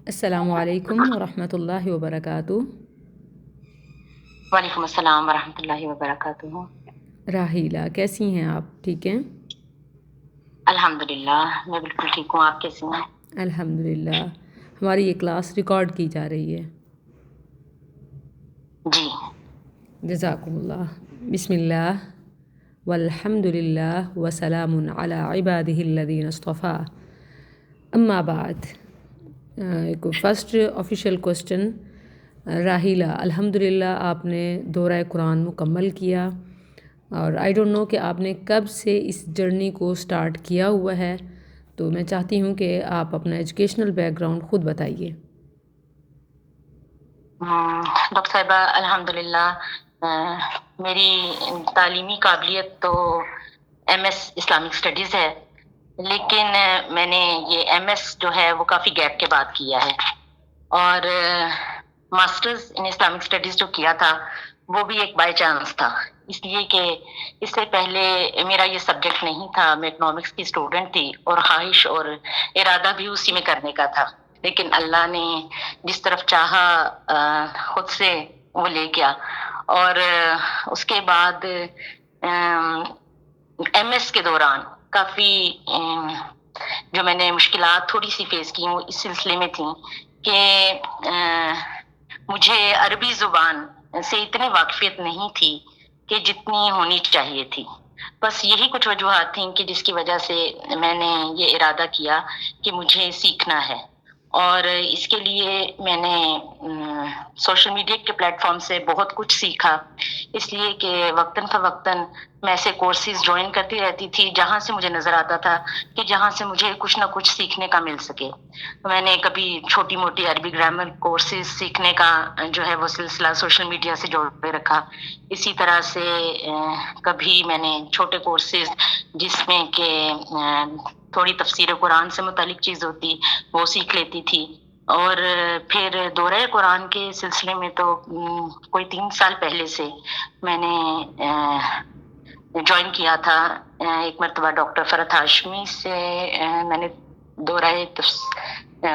السلام علیکم ورحمۃ اللہ وبرکاتہ۔ وعلیکم السلام ورحمۃ اللہ وبرکاتہ۔ راحیلہ کیسی ہیں آپ؟ ٹھیک ہیں؟ الحمدللہ میں بالکل ٹھیک ہوں، آپ کیسی ہیں؟ الحمدللہ۔ ہماری یہ کلاس ریکارڈ کی جا رہی ہے۔ جی جزاکم اللہ۔ بسم اللہ والحمد للہ وسلام علی عبادہ الذین اصطفیٰ، اما بعد۔ ایک فرسٹ آفیشیل کوسچن، راحیلہ الحمدللہ آپ نے دورہ قرآن مکمل کیا، اور آئی ڈونٹ نو کہ آپ نے کب سے اس جرنی کو سٹارٹ کیا ہوا ہے، تو میں چاہتی ہوں کہ آپ اپنا ایجوکیشنل بیک گراؤنڈ خود بتائیے۔ ڈاکٹر صاحبہ، الحمدللہ میری تعلیمی قابلیت تو ایم ایس اسلامک اسٹڈیز ہے، لیکن میں نے یہ ایم ایس جو ہے وہ کافی گیپ کے بعد کیا ہے، اور ماسٹرز ان اسلامک اسٹڈیز جو کیا تھا وہ بھی ایک بائی چانس تھا، اس لیے کہ اس سے پہلے میرا یہ سبجیکٹ نہیں تھا۔ میں اکنامکس کی اسٹوڈنٹ تھی اور خواہش اور ارادہ بھی اسی میں کرنے کا تھا، لیکن اللہ نے جس طرف چاہا خود سے وہ لے گیا، اور اس کے بعد ایم ایس کے دوران کافی جو میں نے مشکلات تھوڑی سی فیس کی وہ اس سلسلے میں تھیں کہ مجھے عربی زبان سے اتنی واقفیت نہیں تھی کہ جتنی ہونی چاہیے تھی۔ بس یہی کچھ وجوہات تھیں کہ جس کی وجہ سے میں نے یہ ارادہ کیا کہ مجھے سیکھنا ہے، اور اس کے لیے میں نے سوشل میڈیا کے پلیٹ فارم سے بہت کچھ سیکھا، اس لیے کہ وقتاً فوقتاً میں ایسے کورسز جوائن کرتی رہتی تھی جہاں سے مجھے نظر آتا تھا کہ جہاں سے مجھے کچھ نہ کچھ سیکھنے کا مل سکے۔ میں نے کبھی چھوٹی موٹی عربی گرامر کورسز سیکھنے کا جو ہے وہ سلسلہ سوشل میڈیا سے جوڑے رکھا، اسی طرح سے کبھی میں نے چھوٹے کورسز جس میں کہ تھوڑی تفسیر قرآن سے متعلق چیز ہوتی وہ سیکھ لیتی تھی، اور پھر دورہ قرآن کے سلسلے میں تو کوئی 3 سال پہلے سے میں نے جوائن کیا تھا۔ ایک مرتبہ ڈاکٹر فرحت ہاشمی سے میں نے دورہ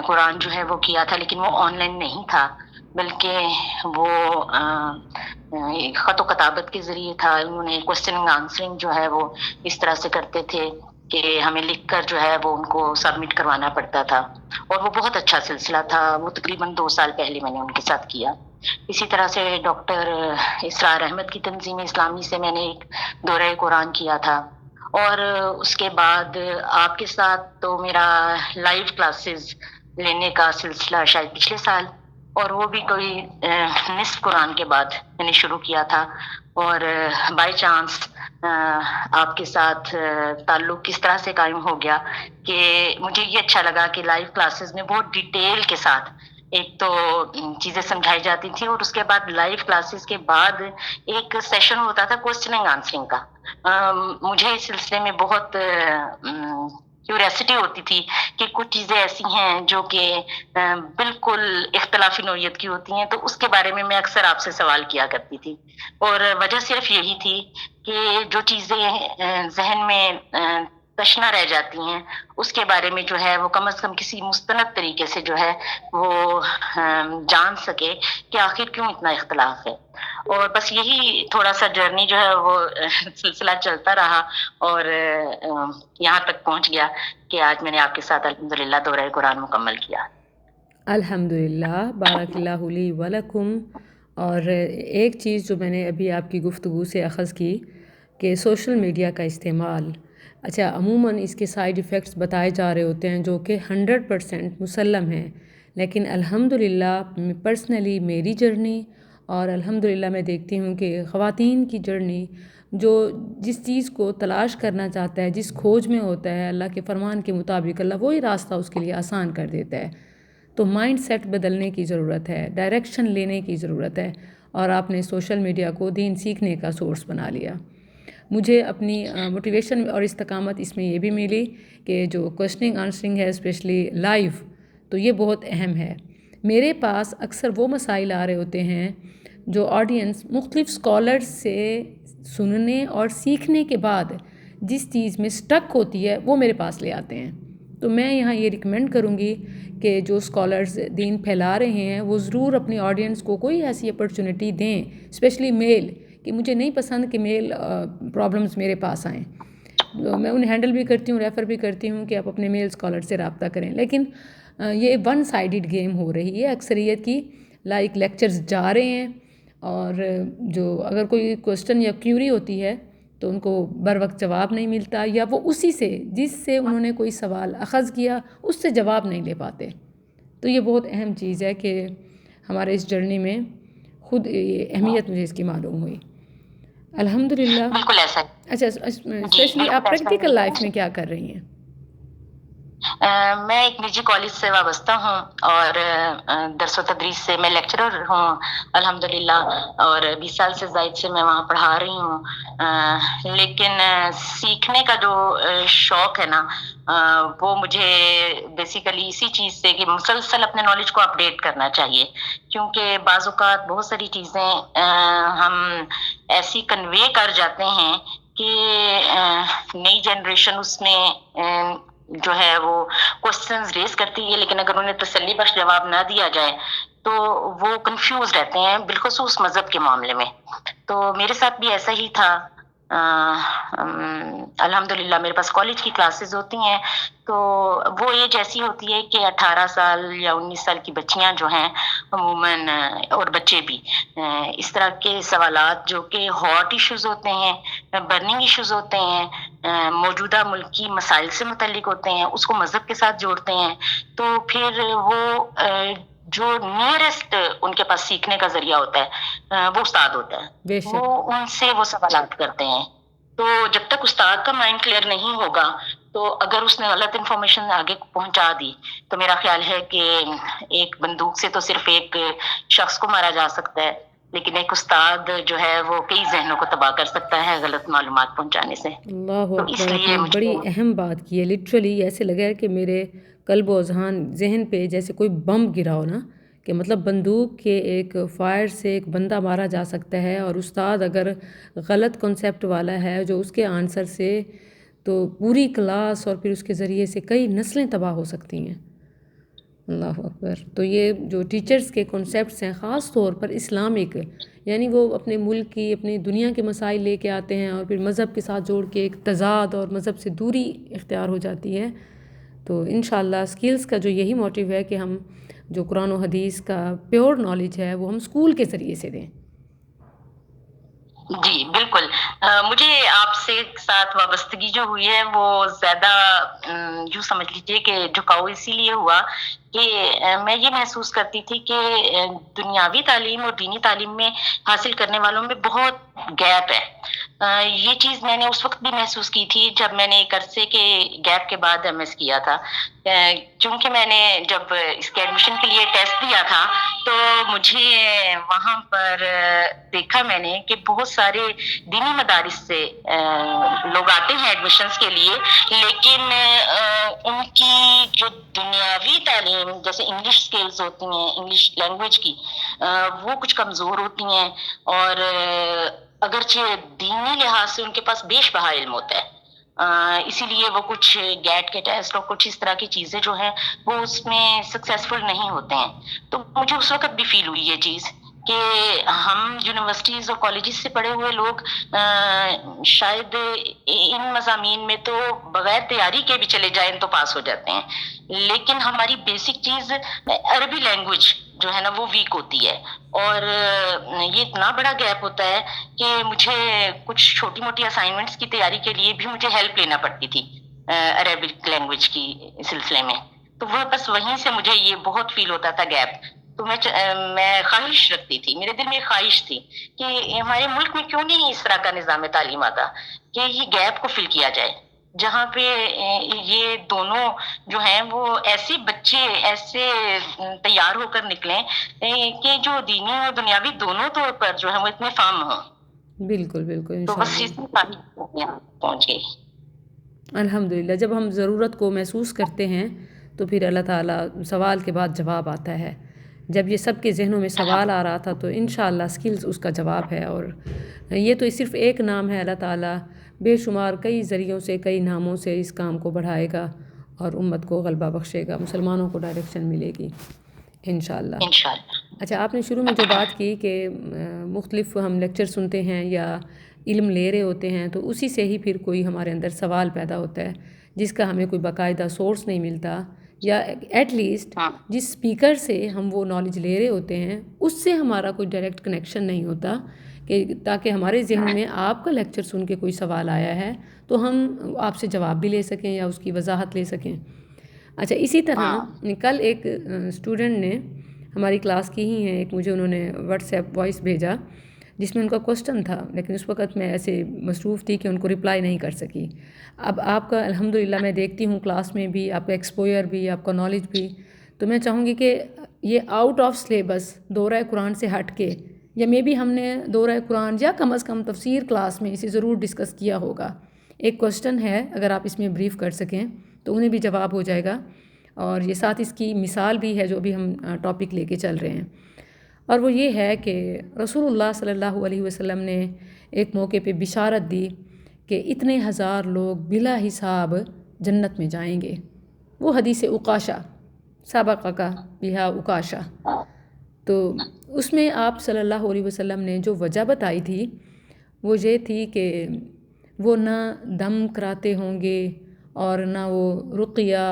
قرآن جو ہے وہ کیا تھا، لیکن وہ آن لائن نہیں تھا، بلکہ وہ خط و کتابت کے ذریعے تھا۔ انہوں نے کوسچن اینڈ آنسرنگ جو ہے وہ اس طرح سے کرتے تھے کہ ہمیں لکھ کر جو ہے وہ ان کو سبمٹ کروانا پڑتا تھا، اور وہ بہت اچھا سلسلہ تھا۔ وہ تقریباً 2 سال پہلے میں نے ان کے ساتھ کیا۔ اسی طرح سے ڈاکٹر اسرار احمد کی تنظیم اسلامی سے میں نے ایک دورہ قرآن کیا تھا، اور اس کے بعد آپ کے ساتھ تو میرا لائیو کلاسز لینے کا سلسلہ شاید پچھلے سال، اور وہ بھی کوئی نصف قرآن کے بعد میں نے شروع کیا تھا، اور بائی چانس آپ کے ساتھ تعلق کس طرح سے قائم ہو گیا کہ مجھے یہ اچھا لگا کہ لائیو کلاسز میں بہت ڈیٹیل کے ساتھ ایک تو چیزیں سمجھائی جاتی تھی، اور اس کے بعد لائیو کلاسز کے بعد ایک سیشن ہوتا تھا کوسچن اینڈ آنسرنگ کا۔ مجھے اس سلسلے میں بہت کیوریاسٹی ہوتی تھی کہ کچھ چیزیں ایسی ہیں جو کہ بالکل اختلافی نوعیت کی ہوتی ہیں، تو اس کے بارے میں اکثر آپ سے سوال کیا کرتی تھی، اور وجہ صرف یہی تھی کہ جو چیزیں ذہن میں تشنہ رہ جاتی ہیں اس کے بارے میں جو ہے وہ کم از کم کسی مستند طریقے سے جو ہے وہ جان سکے کہ آخر کیوں اتنا اختلاف ہے۔ اور بس یہی تھوڑا سا جرنی جو ہے وہ سلسلہ چلتا رہا، اور یہاں تک پہنچ گیا کہ آج میں نے آپ کے ساتھ الحمدللہ دورہ قرآن مکمل کیا۔ الحمدللہ، بارک اللہ لی ولکم۔ اور ایک چیز جو میں نے ابھی آپ کی گفتگو سے اخذ کی کہ سوشل میڈیا کا استعمال، اچھا عموماً اس کے سائیڈ ایفیکٹس بتائے جا رہے ہوتے ہیں جو کہ 100% مسلم ہیں، لیکن الحمدللہ پرسنلی میری جرنی، اور الحمدللہ میں دیکھتی ہوں کہ خواتین کی جرنی جو جس چیز کو تلاش کرنا چاہتا ہے، جس کھوج میں ہوتا ہے، اللہ کے فرمان کے مطابق اللہ وہی راستہ اس کے لیے آسان کر دیتا ہے۔ تو مائنڈ سیٹ بدلنے کی ضرورت ہے، ڈائریکشن لینے کی ضرورت ہے، اور آپ نے سوشل میڈیا کو دین سیکھنے کا سورس بنا لیا۔ مجھے اپنی موٹیویشن اور استقامت اس میں یہ بھی ملی کہ جو کوسچننگ آنسرنگ ہے اسپیشلی لائیو، تو یہ بہت اہم ہے۔ میرے پاس اکثر وہ مسائل آ رہے ہوتے ہیں جو آڈینس مختلف اسکالرز سے سننے اور سیکھنے کے بعد جس چیز میں سٹک ہوتی ہے وہ میرے پاس لے آتے ہیں، تو میں یہاں یہ ریکمینڈ کروں گی کہ جو اسکالرز دین پھیلا رہے ہیں وہ ضرور اپنی آڈینس کو کوئی ایسی اپرچونٹی دیں، اسپیشلی میل، کہ مجھے نہیں پسند کہ میل پرابلمز میرے پاس آئیں. میں انہیں ہینڈل بھی کرتی ہوں، ریفر بھی کرتی ہوں کہ آپ اپنے میل اسکالر سے رابطہ کریں. لیکن یہ ون سائیڈڈ گیم ہو رہی ہے اکثریت کی. لائک لیکچرز جا رہے ہیں، اور جو اگر کوئی کوسچن یا کیوری ہوتی ہے تو ان کو بر وقت جواب نہیں ملتا، یا وہ اسی سے جس سے انہوں نے کوئی سوال اخذ کیا اس سے جواب نہیں لے پاتے. تو یہ بہت اہم چیز ہے کہ ہمارے اس جرنی میں خود یہ اہمیت مجھے اس کی معلوم ہوئی. الحمدللہ. بالکل ایسا اچھا، اسپیشلی آپ پریکٹیکل لائف میں کیا کر رہی ہیں؟ میں ایک نجی کالج سے وابستہ ہوں اور درس و تدریس سے میں لیکچرر ہوں الحمدللہ، اور 20 سال سے زائد سے میں وہاں پڑھا رہی ہوں. لیکن سیکھنے کا جو شوق ہے نا، وہ مجھے بیسیکلی اسی چیز سے کہ مسلسل اپنے نالج کو اپڈیٹ کرنا چاہیے، کیونکہ بعض اوقات بہت ساری چیزیں ہم ایسی کنوے کر جاتے ہیں کہ نئی جنریشن اس میں جو ہے وہ کوسچنز ریز کرتی ہے، لیکن اگر انہیں تسلی بخش جواب نہ دیا جائے تو وہ کنفیوز رہتے ہیں، بالخصوص مذہب کے معاملے میں. تو میرے ساتھ بھی ایسا ہی تھا. الحمدللہ میرے پاس کالج کی کلاسز ہوتی ہیں، تو وہ ایج ایسی ہوتی ہے کہ 18 سال یا 19 سال کی بچیاں جو ہیں عموماً، اور بچے بھی، اس طرح کے سوالات جو کہ ہاٹ ایشوز ہوتے ہیں، برننگ ایشوز ہوتے ہیں، موجودہ ملکی مسائل سے متعلق ہوتے ہیں، اس کو مذہب کے ساتھ جوڑتے ہیں. تو پھر وہ جو نیئرسٹ ان کے پاس سیکھنے کا ذریعہ ہوتا ہے وہ استاد ہوتا ہے، وہ ان سے وہ سوالات کرتے ہیں. تو جب تک استاد کا مائنڈ کلیئر نہیں ہوگا، تو اگر اس نے غلط انفارمیشن آگے پہنچا دی تو میرا خیال ہے کہ ایک بندوق سے تو صرف ایک شخص کو مارا جا سکتا ہے، لیکن ایک استاد جو ہے وہ کئی ذہنوں کو تباہ کر سکتا ہے غلط معلومات پہنچانے سے. اللہ اکبر، آپ نے بڑی اہم بات کی ہے. لٹرلی ایسے لگا ہے کہ میرے قلب و اذہان ذہن پہ جیسے کوئی بم گرا ہو نا، کہ مطلب بندوق کے ایک فائر سے ایک بندہ مارا جا سکتا ہے، اور استاد اگر غلط کنسیپٹ والا ہے جو اس کے آنسر سے تو پوری کلاس اور پھر اس کے ذریعے سے کئی نسلیں تباہ ہو سکتی ہیں. اللہ اکبر. تو یہ جو ٹیچرز کے کنسیپٹس ہیں خاص طور پر اسلامک، یعنی وہ اپنے ملک کی اپنی دنیا کے مسائل لے کے آتے ہیں اور پھر مذہب کے ساتھ جوڑ کے ایک تضاد اور مذہب سے دوری اختیار ہو جاتی ہے. تو انشاءاللہ اسکلز کا جو یہی موٹیو ہے کہ ہم جو قرآن و حدیث کا پیور نالج ہے وہ ہم اسکول کے ذریعے سے دیں. جی بالکل. مجھے آپ سے ساتھ وابستگی جو ہوئی ہے وہ زیادہ یوں سمجھ لیجیے کہ جھکاؤ اسی لیے ہوا کہ میں یہ محسوس کرتی تھی کہ دنیاوی تعلیم اور دینی تعلیم میں حاصل کرنے والوں میں بہت گیپ ہے. یہ چیز میں نے اس وقت بھی محسوس کی تھی جب میں نے ایک عرصے کے گیپ کے بعد MS کیا تھا. چونکہ میں نے جب اس کے ایڈمیشن کے لیے ٹیسٹ دیا تھا تو مجھے وہاں پر دیکھا میں نے کہ بہت سارے دینی مدارس سے لوگ آتے ہیں ایڈمیشنز کے لیے، لیکن ان کی جو دنیاوی تعلیم جیسے انگلش سکلز ہوتی ہیں، انگلش لینگویج کی، وہ کچھ کمزور ہوتی ہیں، اور اگرچہ دینی لحاظ سے ان کے پاس بیش بہا علم ہوتا ہے. اسی لیے وہ کچھ گیٹ کے ٹیسٹ اور کچھ اس طرح کی چیزیں جو ہیں وہ اس میں سکسیسفل نہیں ہوتے ہیں. تو مجھے اس وقت بھی فیل ہوئی یہ چیز کہ ہم یونیورسٹیز اور کالجز سے پڑھے ہوئے لوگ شاید ان مضامین میں تو بغیر تیاری کے بھی چلے جائیں تو پاس ہو جاتے ہیں، لیکن ہماری بیسک چیز عربی لینگویج جو ہے نا وہ ویک ہوتی ہے. اور یہ اتنا بڑا گیپ ہوتا ہے کہ مجھے کچھ چھوٹی موٹی اسائنمنٹس کی تیاری کے لیے بھی مجھے ہیلپ لینا پڑتی تھی عربک لینگویج کی سلسلے میں. تو وہ بس وہیں سے مجھے یہ بہت فیل ہوتا تھا گیپ. تو میں خواہش رکھتی تھی، میرے دل میں خواہش تھی کہ ہمارے ملک میں کیوں نہیں اس طرح کا نظام تعلیم آتا کہ یہ گیپ کو فل کیا جائے، جہاں پہ یہ دونوں جو ہیں وہ ایسے بچے ایسے تیار ہو کر نکلیں کہ جو دینی اور دنیاوی دونوں طور پر جو ہے وہ اتنے فارم ہوں. بالکل بالکل. تو بس اس میں پہنچ گئی. الحمدللہ جب ہم ضرورت کو محسوس کرتے ہیں تو پھر اللہ تعالیٰ سوال کے بعد جواب آتا ہے. جب یہ سب کے ذہنوں میں سوال آ رہا تھا تو انشاءاللہ اسکلز اس کا جواب ہے. اور یہ تو صرف ایک نام ہے، اللہ تعالیٰ بے شمار کئی ذریعوں سے کئی ناموں سے اس کام کو بڑھائے گا. اور امت کو غلبہ بخشے گا، مسلمانوں کو ڈائریکشن ملے گی انشاءاللہ۔ انشاءاللہ۔ اچھا، آپ نے شروع میں جو بات کی کہ مختلف ہم لیکچر سنتے ہیں یا علم لے رہے ہوتے ہیں تو اسی سے ہی پھر کوئی ہمارے اندر سوال پیدا ہوتا ہے جس کا ہمیں کوئی باقاعدہ سورس نہیں ملتا، یا ایٹ لیسٹ جس اسپیکر سے ہم وہ نالج لے رہے ہوتے ہیں اس سے ہمارا کوئی ڈائریکٹ کنیکشن نہیں ہوتا، کہ تاکہ ہمارے ذہن میں آپ کا لیکچر سن کے کوئی سوال آیا ہے تو ہم آپ سے جواب بھی لے سکیں یا اس کی وضاحت لے سکیں۔ اچھا، اسی طرح کل ایک اسٹوڈنٹ نے ہماری کلاس کی ہی ہیں، ایک مجھے انہوں نے واٹس ایپ وائس بھیجا جس میں ان کا کوسچن تھا، لیکن اس وقت میں ایسے مصروف تھی کہ ان کو رپلائی نہیں کر سکی۔ اب آپ کا الحمدللہ میں دیکھتی ہوں کلاس میں بھی آپ کا ایکسپوئر بھی، آپ کا نالج بھی، تو میں چاہوں گی کہ یہ آؤٹ آف سلیبس دورہ قرآن سے ہٹ کے، یا مے بی ہم نے دورہ قرآن یا کم از کم تفسیر کلاس میں اسے ضرور ڈسکس کیا ہوگا۔ ایک کوسچن ہے، اگر آپ اس میں بریف کر سکیں تو انہیں بھی جواب ہو جائے گا، اور یہ ساتھ اس کی مثال بھی ہے جو ابھی ہم ٹاپک لے کے چل رہے ہیں، اور وہ یہ ہے کہ رسول اللہ صلی اللہ علیہ وسلم نے ایک موقع پہ بشارت دی کہ اتنے ہزار لوگ بلا حساب جنت میں جائیں گے۔ وہ حدیث عکاشہ، سابقہ کا بہا عکاشہ، تو اس میں آپ صلی اللہ علیہ وسلم نے جو وجہ بتائی تھی وہ یہ تھی کہ وہ نہ دم کراتے ہوں گے، اور نہ وہ رقیہ،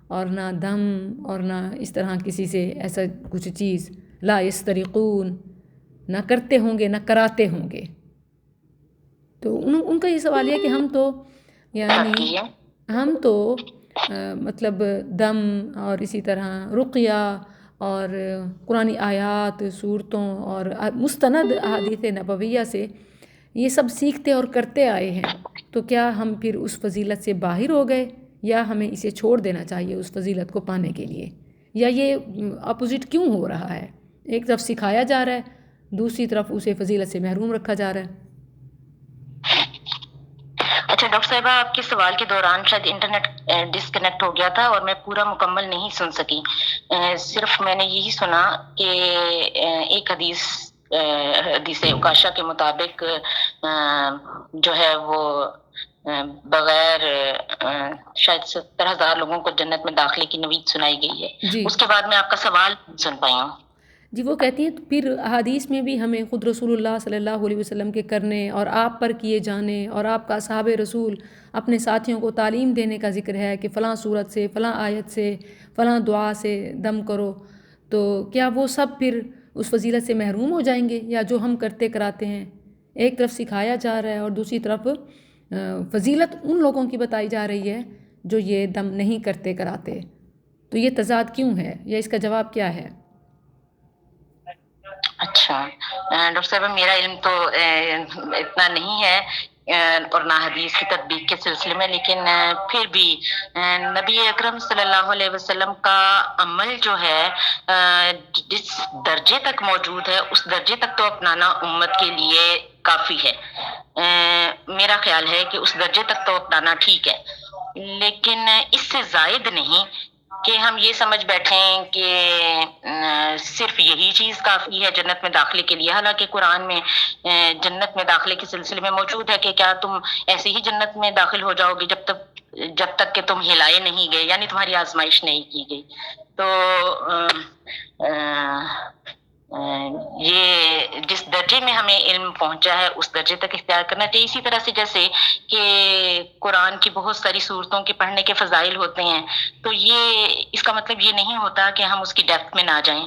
اور نہ دم، اور نہ اس طرح کسی سے ایسا کچھ چیز، لا یسترقون، نہ کرتے ہوں گے نہ کراتے ہوں گے۔ تو ان کا یہ سوال ہے کہ ہم تو یعنی ہم تو مطلب دم اور اسی طرح رقیہ اور قرآنی آیات، صورتوں اور مستند احادیث نبویہ سے یہ سب سیکھتے اور کرتے آئے ہیں، تو کیا ہم پھر اس فضیلت سے باہر ہو گئے، یا ہمیں اسے چھوڑ دینا چاہیے اس فضیلت کو پانے کے لیے، یا یہ اپوزٹ کیوں ہو رہا ہے؟ ایک طرف سکھایا جا رہا ہے، دوسری طرف اسے فضیلت سے محروم رکھا جا رہا ہے۔ اچھا ڈاکٹر صاحبہ، آپ کے سوال کے دوران شاید انٹرنیٹ ڈسکنیکٹ ہو گیا تھا اور میں پورا مکمل نہیں سن سکی، صرف میں نے یہی سنا کہ ایک حدیث عکاشہ کے مطابق جو ہے وہ بغیر شاید 70,000 لوگوں کو جنت میں داخلے کی نوید سنائی گئی ہے۔ جی اس کے بعد میں آپ کا سوال نہیں سن پائی ہوں۔ جی، وہ کہتی ہیں پھر احادیث میں بھی ہمیں خود رسول اللہ صلی اللہ علیہ وسلم کے کرنے اور آپ پر کیے جانے اور آپ کا اصحاب رسول اپنے ساتھیوں کو تعلیم دینے کا ذکر ہے کہ فلاں صورت سے، فلاں آیت سے، فلاں دعا سے دم کرو، تو کیا وہ سب پھر اس فضیلت سے محروم ہو جائیں گے، یا جو ہم کرتے کراتے ہیں؟ ایک طرف سکھایا جا رہا ہے اور دوسری طرف فضیلت ان لوگوں کی بتائی جا رہی ہے جو یہ دم نہیں کرتے کراتے، تو یہ تضاد کیوں ہے، یا اس کا جواب کیا ہے؟ اچھا ڈاکٹر صاحب، میرا علم تو اتنا نہیں ہے اور نہ حدیث کی تطبیق کے سلسلے میں، لیکن پھر بھی نبی اکرم صلی اللہ علیہ وسلم کا عمل جو ہے جس درجے تک موجود ہے اس درجے تک تو اپنانا امت کے لیے کافی ہے۔ میرا خیال ہے کہ اس درجے تک تو اپنانا ٹھیک ہے، لیکن اس سے زائد نہیں کہ ہم یہ سمجھ بیٹھیں کہ صرف یہی چیز کافی ہے جنت میں داخلے کے لیے، حالانکہ قرآن میں جنت میں داخلے کے سلسلے میں موجود ہے کہ کیا تم ایسے ہی جنت میں داخل ہو جاؤ گے جب تک کہ تم ہلائے نہیں گئے، یعنی تمہاری آزمائش نہیں کی گئی۔ تو یہ جس درجے میں ہمیں علم پہنچا ہے اس درجے تک اختیار کرنا چاہیے۔ اسی طرح سے جیسے کہ قرآن کی بہت ساری صورتوں کے پڑھنے کے فضائل ہوتے ہیں، تو یہ اس کا مطلب یہ نہیں ہوتا کہ ہم اس کی ڈیپتھ میں نہ جائیں،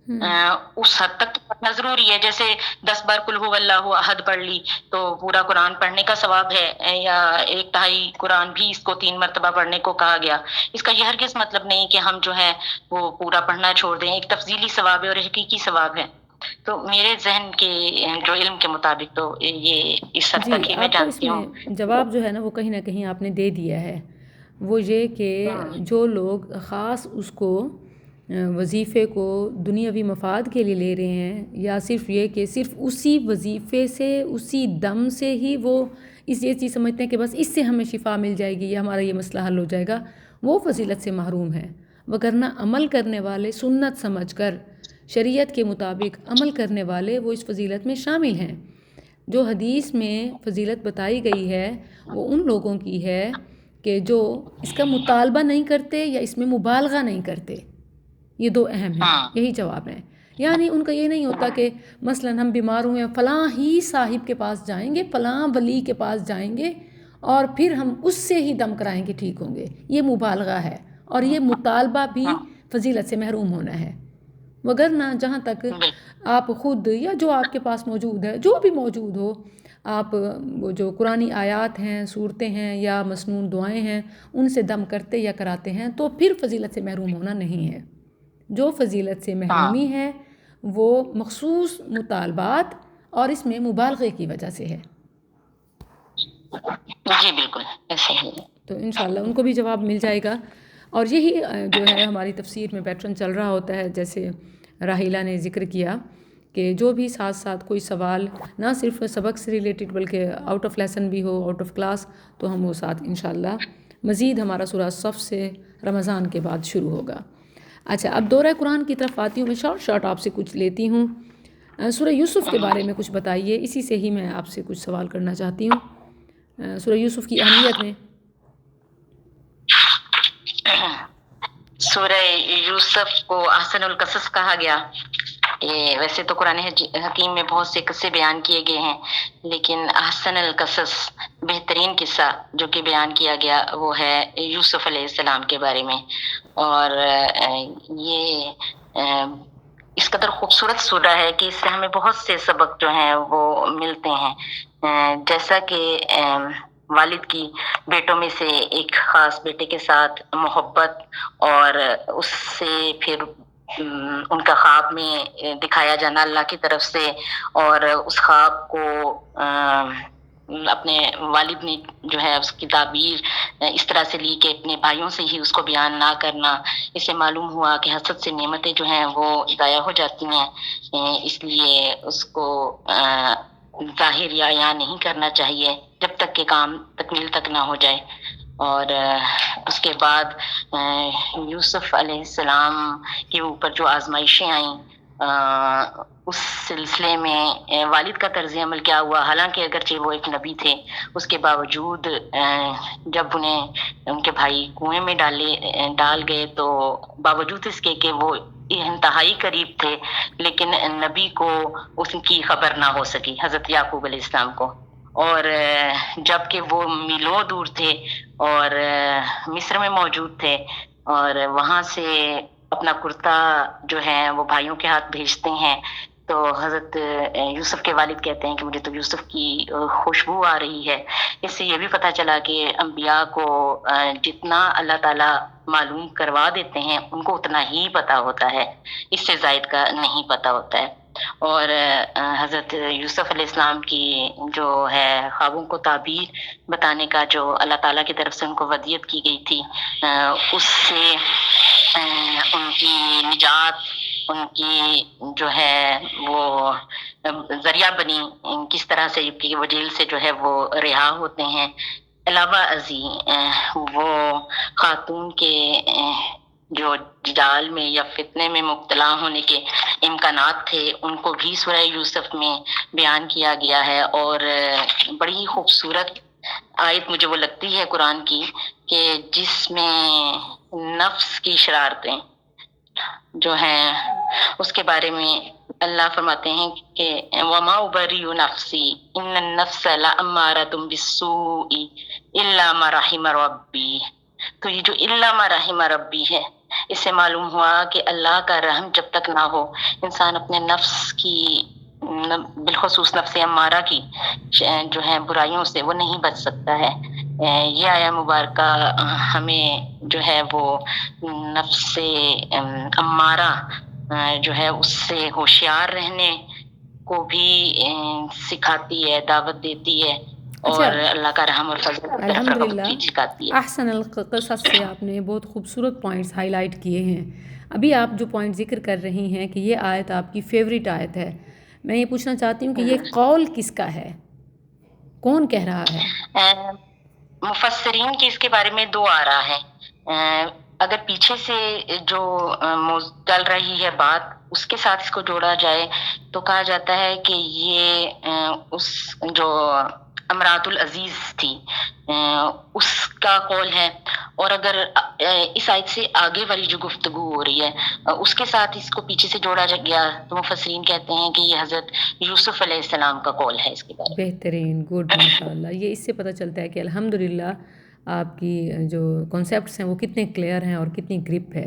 اس حد تک تو پڑھنا ضروری ہے۔ جیسے 10 بار قل هو اللہ احد پڑھ لی تو پورا قرآن پڑھنے کا ثواب ہے، یا 1/2 قرآن بھی اس کو 3 مرتبہ پڑھنے کو کہا گیا۔ اس کا یہ ہرگز مطلب نہیں کہ ہم جو ہے وہ پورا پڑھنا چھوڑ دیں، ایک تفضیلی ثواب ہے اور حقیقی ثواب ہے۔ تو میرے ذہن کے جو علم کے مطابق تو یہ اس حد تک ہی میں آپ کو اس جانتی ہوں۔ میں جواب جو ہے نا وہ کہیں نہ کہیں آپ نے دے دیا ہے، وہ یہ کہ جو لوگ خاص اس کو وظیفے کو دنیاوی مفاد کے لیے لے رہے ہیں، یا صرف یہ کہ صرف اسی وظیفے سے اسی دم سے ہی وہ یہ چیز سمجھتے ہیں کہ بس اس سے ہمیں شفا مل جائے گی یا ہمارا یہ مسئلہ حل ہو جائے گا، وہ فضیلت سے محروم ہے۔ وگرنہ عمل کرنے والے سنت سمجھ کر شریعت کے مطابق عمل کرنے والے وہ اس فضیلت میں شامل ہیں۔ جو حدیث میں فضیلت بتائی گئی ہے وہ ان لوگوں کی ہے کہ جو اس کا مطالبہ نہیں کرتے یا اس میں مبالغہ نہیں کرتے، یہ دو اہم ہیں، یہی جواب ہیں. یعنی ان کا یہ نہیں ہوتا کہ مثلا ہم بیمار ہوئے ہیں، فلاں ہی صاحب کے پاس جائیں گے، فلاں ولی کے پاس جائیں گے اور پھر ہم اس سے ہی دم کرائیں گے ٹھیک ہوں گے. یہ مبالغہ ہے اور یہ مطالبہ بھی فضیلت سے محروم ہونا ہے. وگرنہ جہاں تک آپ خود یا جو آپ کے پاس موجود ہے، جو بھی موجود ہو، آپ وہ جو قرآنی آیات ہیں، صورتیں ہیں یا مسنون دعائیں ہیں، ان سے دم کرتے یا کراتے ہیں تو پھر فضیلت سے محروم ہونا نہیں ہے. جو فضیلت سے محرومی ہے وہ مخصوص مطالبات اور اس میں مبالغے کی وجہ سے ہے. جی بالکل ایسے ہی. تو انشاءاللہ ان کو بھی جواب مل جائے گا. اور یہی جو ہے ہماری تفسیر میں پیٹرن چل رہا ہوتا ہے. جیسے راحیلہ نے ذکر کیا کہ جو بھی ساتھ ساتھ کوئی سوال نہ صرف سبق سے ریلیٹڈ بلکہ آؤٹ آف لیسن بھی ہو، آؤٹ آف کلاس، تو ہم وہ ساتھ انشاءاللہ مزید ہمارا سورہ صف سے رمضان کے بعد شروع ہوگا. اچھا، اب دورہ قرآن کی طرف آتی ہوں. میں شارٹ آپ سے کچھ لیتی ہوں. سورہ یوسف کے بارے میں کچھ بتائیے. اسی سے ہی میں آپ سے کچھ سوال کرنا چاہتی ہوں. سورہ یوسف کی اہمیت میں. سورہ یوسف کو احسن القصص کہا گیا. ویسے تو قرآن حکیم میں بہت سے قصے بیان کیے گئے ہیں، لیکن احسن القصص بہترین قصہ جو کہ بیان کیا گیا وہ ہے یوسف علیہ السلام کے بارے میں. اور یہ اس قدر خوبصورت سورہ ہے کہ اس سے ہمیں بہت سے سبق جو ہیں وہ ملتے ہیں. جیسا کہ والد کی بیٹوں میں سے ایک خاص بیٹے کے ساتھ محبت، اور اس سے پھر ان کا خواب میں دکھایا جانا اللہ کی طرف سے، اور اس خواب کو اپنے والد نے جو ہے اس کی تعبیر اس طرح سے لی کہ اپنے بھائیوں سے ہی اس کو بیان نہ کرنا. اس سے معلوم ہوا کہ حسد سے نعمتیں جو ہیں وہ ضائع ہو جاتی ہیں، اس لیے اس کو ظاہر یا عیاں نہیں کرنا چاہیے جب تک کہ کام تکمیل تک نہ ہو جائے. اور اس کے بعد یوسف علیہ السلام کے اوپر جو آزمائشیں آئیں، اس سلسلے میں والد کا طرز عمل کیا ہوا. حالانکہ اگرچہ وہ ایک نبی تھے، اس کے باوجود جب انہیں ان کے بھائی کنویں میں ڈال گئے تو باوجود اس کے کہ وہ انتہائی قریب تھے، لیکن نبی کو اس کی خبر نہ ہو سکی، حضرت یعقوب علیہ السلام کو. اور جب کہ وہ میلوں دور تھے اور مصر میں موجود تھے، اور وہاں سے اپنا کرتا جو ہے وہ بھائیوں کے ہاتھ بھیجتے ہیں، تو حضرت یوسف کے والد کہتے ہیں کہ مجھے تو یوسف کی خوشبو آ رہی ہے. اس سے یہ بھی پتہ چلا کہ انبیاء کو جتنا اللہ تعالیٰ معلوم کروا دیتے ہیں ان کو اتنا ہی پتہ ہوتا ہے، اس سے زائد کا نہیں پتہ ہوتا ہے. اور حضرت یوسف علیہ السلام کی جو ہے خوابوں کو تعبیر بتانے کا جو اللہ تعالیٰ کی طرف سے ان کو ودیت کی گئی تھی، اس سے ان کی نجات، ان کی جو ہے وہ ذریعہ بنی کس طرح سے کہ وہ جیل سے جو ہے وہ رہا ہوتے ہیں. علاوہ ازیں وہ خاتون کے جو جال میں یا فتنے میں مبتلا ہونے کے امکانات تھے ان کو بھی سورہ یوسف میں بیان کیا گیا ہے. اور بڑی خوبصورت آیت مجھے وہ لگتی ہے قرآن کی کہ جس میں نفس کی شرارتیں جو ہیں اس کے بارے میں اللہ فرماتے ہیں کہ وَمَا أُبَرِّئُ نَفْسِي إِنَّ النَّفْسَ لَأَمَّارَةٌ بِالسُّوءِ إِلَّا مَا رَحِمَ رَبِّي. تو یہ جو إِلَّا مَا رَحِمَ رَبِّي ہے، اس سے معلوم ہوا کہ اللہ کا رحم جب تک نہ ہو انسان اپنے نفس کی، بالخصوص نفس امارہ کی جو ہے برائیوں سے وہ نہیں بچ سکتا ہے. یہ آیا مبارکہ ہمیں جو ہے وہ نفس امارہ جو ہے اس سے ہوشیار رہنے کو بھی سکھاتی ہے، دعوت دیتی ہے، اور اللہ کا رحم اور فضل الحمدللہ بھی سکھاتی ہے. احسن القصص سے آپ نے بہت خوبصورت پوائنٹس ہائی لائٹ کیے ہیں. ابھی آپ جو پوائنٹ ذکر کر رہی ہیں کہ یہ آیت آپ کی فیوریٹ آیت ہے، میں یہ پوچھنا چاہتی ہوں کہ یہ قول کس کا ہے، کون کہہ رہا ہے؟ مفسرین کی اس کے بارے میں دو آرا ہے. اگر پیچھے سے جو چل رہی ہے بات اس کے ساتھ اس کو جوڑا جائے تو کہا جاتا ہے کہ یہ اس جو امرات العزیز تھی، اس کا قول ہے. اور اگر اس آیت سے آگے والی جو گفتگو ہو رہی ہے اس کے ساتھ اس کو پیچھے سے جوڑا گیا تو مفسرین کہتے ہیں کہ یہ حضرت یوسف علیہ السلام کا قول ہے اس کے بارے میں. بہترین، گڈ، ماشاء اللہ. یہ اس سے پتہ چلتا ہے کہ الحمدللہ آپ کی جو کانسیپٹس ہیں وہ کتنے کلیئر ہیں اور کتنی گرپ ہے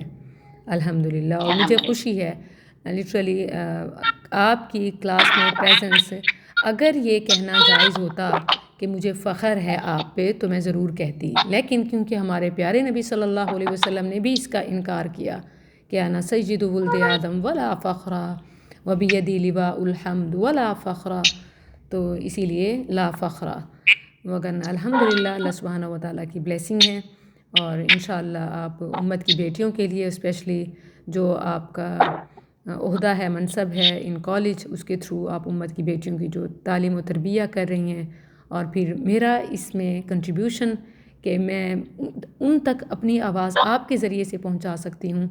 الحمدللہ. اور مجھے الحمدللہ. خوشی ہے لٹرلی آپ کی کلاس میں پریزنس. اگر یہ کہنا جائز ہوتا کہ مجھے فخر ہے آپ پہ تو میں ضرور کہتی، لیکن کیونکہ ہمارے پیارے نبی صلی اللہ علیہ وسلم نے بھی اس کا انکار کیا کہ انا سید ولد آدم ولا فخرا وبیدی لواء الحمد ولا فخرا، تو اسی لیے لا فخرا. وگرنہ الحمدللہ اللہ سبحانہ و تعالیٰ کی بلیسنگ ہے. اور انشاءاللہ آپ امت کی بیٹیوں کے لیے اسپیشلی جو آپ کا عہدہ ہے، منصب ہے ان کالج، اس کے تھرو آپ امت کی بیٹیوں کی جو تعلیم و تربیہ کر رہی ہیں، اور پھر میرا اس میں کنٹریبیوشن کہ میں ان تک اپنی آواز آپ کے ذریعے سے پہنچا سکتی ہوں،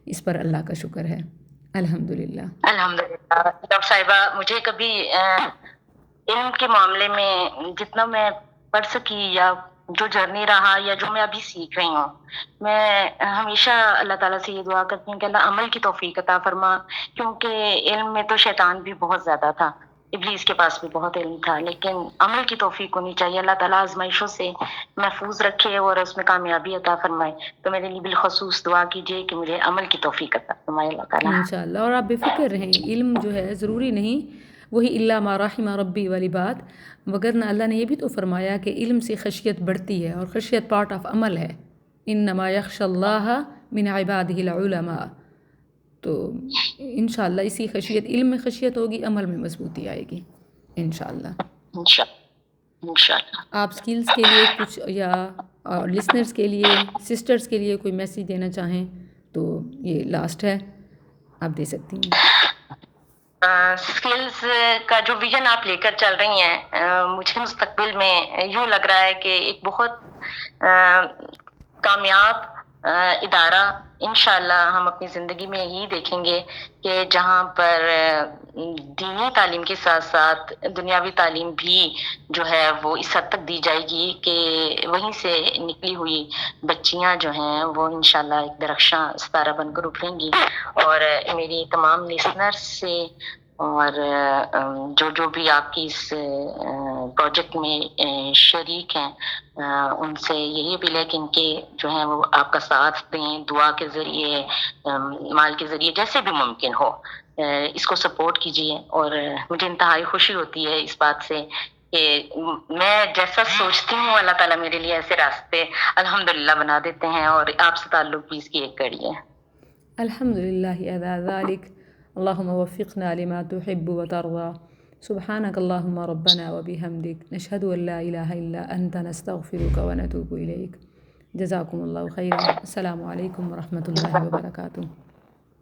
اس پر اللہ کا شکر ہے الحمدللہ. الحمدللہ. ڈاکٹر صاحبہ مجھے کبھی علم کے معاملے میں جتنا میں پڑھ سکی یا جو جرنی رہا یا جو میں ابھی سیکھ رہی ہوں، میں ہمیشہ اللہ تعالیٰ سے یہ دعا کرتی ہوں کہ اللہ عمل کی توفیق عطا فرما، کیونکہ علم میں تو شیطان بھی بہت زیادہ تھا، ابلیس کے پاس بھی بہت علم تھا، لیکن عمل کی توفیق ہونی چاہیے. اللہ تعالیٰ آزمائشوں سے محفوظ رکھے اور اس میں کامیابی عطا فرمائے. تو میرے لیے بالخصوص دعا کیجیے کہ مجھے عمل کی توفیق عطا فرمائے اللہ تعالیٰ. انشاءاللہ. اور آپ بے فکر رہیں، علم جو ہے ضروری نہیں وہی الا ما رحم ربی والی بات، وگرنہ اللہ نے یہ بھی تو فرمایا کہ علم سے خشیت بڑھتی ہے، اور خشیت پارٹ آف عمل ہے. انما یخشى اللہ من عباده العلماء. تو انشاءاللہ اسی خشیت، علم میں خشیت ہوگی، عمل میں مضبوطی آئے گی انشاءاللہ. انشاءاللہ. آپ سکلز کے لیے کچھ یا اور لسنرز کے لیے، سسٹرز کے لیے کوئی میسیج دینا چاہیں تو یہ لاسٹ ہے، آپ دے سکتی ہیں. اسکلز کا جو ویژن آپ لے کر چل رہی ہیں، مجھے مستقبل میں یوں لگ رہا ہے کہ ایک بہت کامیاب ادارہ انشاءاللہ ہم اپنی زندگی میں یہی دیکھیں گے کہ جہاں پر دینی تعلیم کے ساتھ ساتھ دنیاوی تعلیم بھی جو ہے وہ اس حد تک دی جائے گی کہ وہیں سے نکلی ہوئی بچیاں جو ہیں وہ انشاءاللہ ایک درخشاں ستارہ بن کر ابھریں گی. اور میری تمام لسنرز سے اور جو بھی آپ کی اس پروجیکٹ میں شریک ہیں ان سے یہی اپیل ہے کہ ان کے جو ہیں وہ آپ کا ساتھ دیں، دعا کے ذریعے، مال کے ذریعے، جیسے بھی ممکن ہو اس کو سپورٹ کیجیے. اور مجھے انتہائی خوشی ہوتی ہے اس بات سے کہ میں جیسا سوچتی ہوں اللہ تعالیٰ میرے لیے ایسے راستے الحمدللہ بنا دیتے ہیں، اور آپ سے تعلق بھی اس کی ایک کڑی ہے. الحمدللہ علی ذلک. اللہم وفقنا لما تحب وترضى. سبحانك اللهم ربنا وبحمدك نشهد أن لا إله إلا أنت نستغفرك ونتوب إليك. جزاكم الله خيرا. السلام عليكم ورحمة الله وبركاته.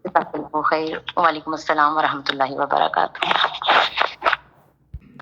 جزاک اللہ خیر. وعلیکم السلام ورحمۃ اللہ وبرکاتہ.